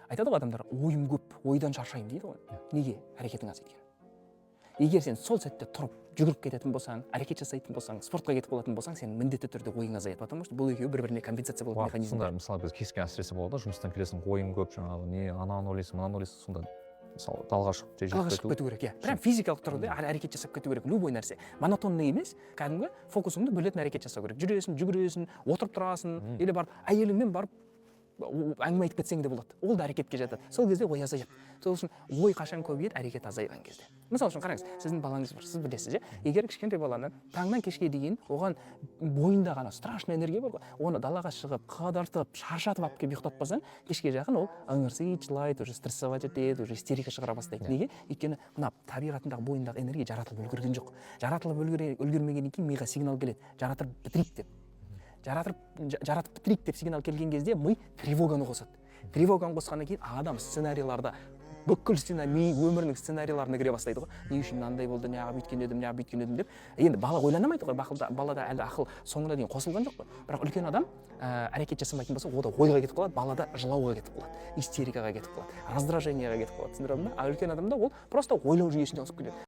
айтады ғой адамдар, ойым көп, ойдан шаршаймын дейді ғой. Неге? Әрекетің аз екен. Егер сен сол сәтте тұрып жүгіріп кететін болсаң, әрекет жасайтын болсаң, спортқа кетіп қалатын болсаң, сен міндетті түрде ойың азаяды, потому что бұл екеуі бір-біріне компенсация болатын механизмдер. Мысалы біз кез келген әсіресе болады, жұмыстан келесің, ойың көп, жаңағы не ананы ойлайсың, мынаны ойлайсың, сонда мысалы талға шығып кету керек, иә. Прям физикалық тұрғыда әрекет жасап кету керек, любой нәрсе. Монотонный емес, кәдімгі фокусыңды бөлетін әрекет жасау керек. Жүресің, жүгіресің, отырып тұрасың, или барып әйеліңмен барып әңгіме айтып кетсең де болады. Ол да әрекетке жатады. Сол кезде ой азаяды. Сол үшін ой қашан көбейеді, әрекет азайған кезде. Мысалы үшін қараңыз, сіздің балаңыз бар, сіз білесіз, егер кішкентай баланы таңнан кешке дейін оған бойында ғана страшный энергия бар ғой, оны далаға шығып, қыдыртып, шаршатып алып келіп ұйықтатпасаң, кешке жақын ол ыңырсиды, жылайды, уже стрессовать етеді, уже истерика шығара бастайды. Неге? Өйткені мына табиғатындағы бойындағы энергия жаратылып үлгерген жоқ. Жаратылып үлгермегеннен кейін миға сигнал келеді, жаратып бітірейік деп. Жаратып бітірейік деп сигнал келген кезде ми тревоганы қосады. Тревоганы қосқаннан кейін адам сценарийларда бүкіл ми өмірінің сценарийларына кіре бастайды ғой. Не үшін мынандай болды, неғып өйткен едім деп. Енді бала ойланамайды ғой, балада әлі ақыл соңына дейін қосылған жоқ қой. Бірақ үлкен адам әрекет жасамайтын болса, о да ойға кетіп қалады, балада жылауға кетіп қалады, истерикаға кетіп қалады, раздражениеға кетіп қалады. Түсіндіре алдым ба? А үлкен адамда ол просто ойлау жүйесіне ауысып кетеді.